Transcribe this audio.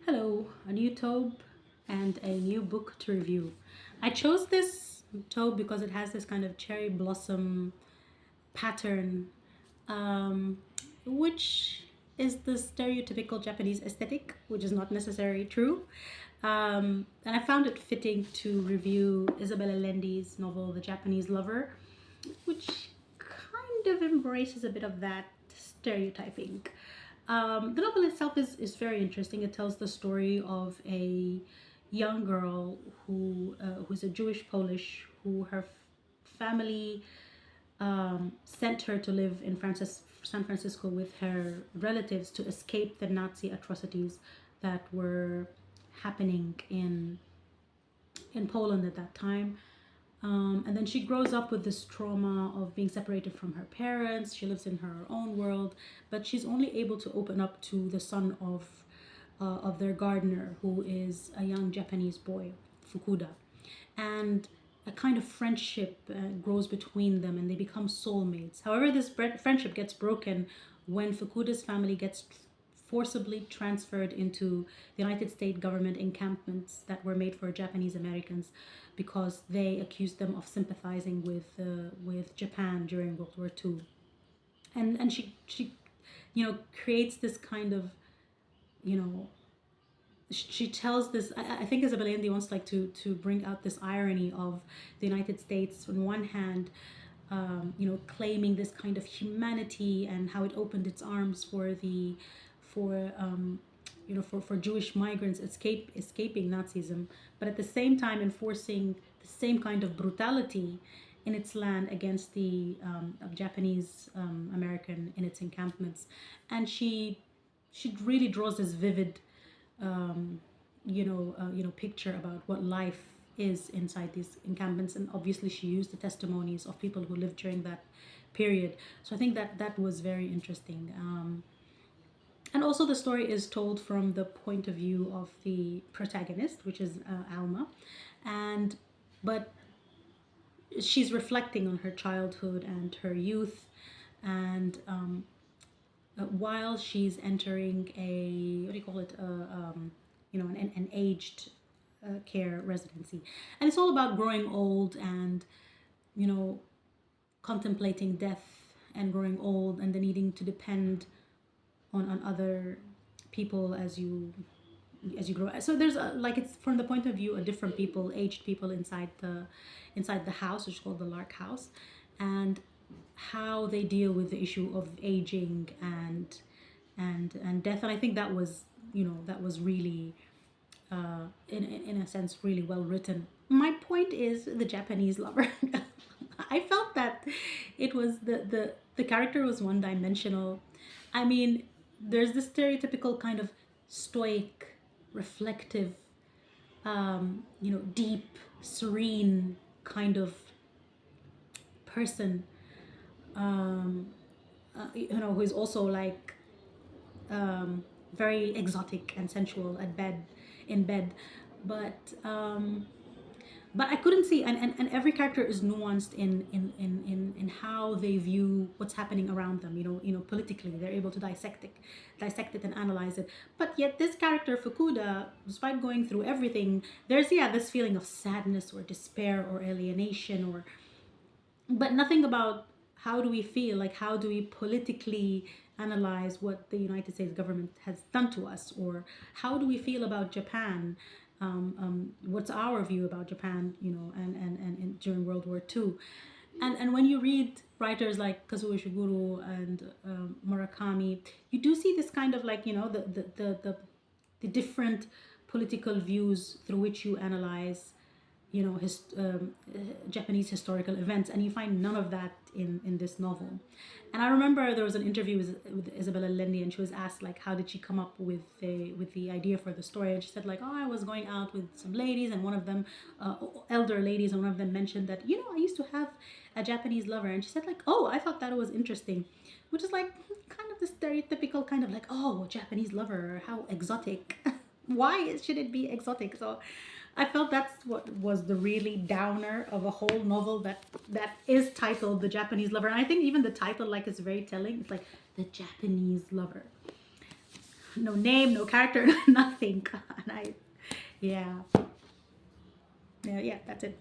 Hello, a new tobe and a new book to review. I chose this tobe because it has this kind of cherry blossom pattern, um, which is the stereotypical Japanese aesthetic, which is not necessarily true. And I found it fitting to review Isabel Allende's novel, The Japanese Lover, which kind of embraces a bit of that stereotyping. The novel itself is very interesting. It tells the story of a young girl who's a Jewish Polish who her family sent her to live in San Francisco with her relatives to escape the Nazi atrocities that were happening in Poland at that time. And then she grows up with this trauma of being separated from her parents. She lives in her own world, but she's only able to open up to the son of their gardener, who is a young Japanese boy, Fukuda. And a kind of friendship grows between them, and they become soulmates. However, this friendship gets broken when Fukuda's family gets forcibly transferred into the United States government encampments that were made for Japanese Americans because they accused them of sympathizing with Japan during World War II. And she creates this kind of you know she tells this. I think Isabel Allende wants to bring out this irony of the United States on one hand, claiming this kind of humanity and how it opened its arms for Jewish migrants escaping Nazism, but at the same time enforcing the same kind of brutality in its land against the Japanese American in its encampments. And she really draws this vivid picture about what life is inside these encampments. And obviously she used the testimonies of people who lived during that period. So I think that was very interesting. And also the story is told from the point of view of the protagonist, which is Alma. And but she's reflecting on her childhood and her youth, and while she's entering a, what do you call it, an aged care residency. And it's all about growing old and contemplating death and growing old and the needing to depend on other people as you grow. So there's it's from the point of view of different people, aged people inside the house, which is called the Lark House, and how they deal with the issue of aging and death. And I think that was really in a sense really well written. My point is the Japanese lover. I felt that it was the character was one dimensional. I mean, there's this stereotypical kind of stoic, reflective, deep, serene kind of person, who is also very exotic and sensual in bed, but I couldn't see, and every character is nuanced in how they view what's happening around them. Politically, they're able to dissect it and analyze it. But yet, this character Fukuda, despite going through everything, there's this feeling of sadness or despair or alienation, but nothing about how do we feel, how do we politically analyze what the United States government has done to us, or how do we feel about Japan. What's our view about Japan, and during World War II. And when you read writers like Kazuo Ishiguro and Murakami, you do see this kind of the different political views through which you analyze Japanese historical events, and you find none of that in this novel. And I remember there was an interview with Isabel Allende, and she was asked how did she come up with the idea for the story, and she said oh, I was going out with some ladies, and one of them elder ladies, and one of them mentioned that I used to have a Japanese lover, and she said oh, I thought that was interesting, which is kind of the stereotypical kind of oh, Japanese lover, how exotic. Why should it be exotic? So I felt that's what was the really downer of a whole novel that is titled The Japanese Lover. And I think even the title is very telling. It's The Japanese Lover. no name, no character, nothing. And yeah, yeah, that's it.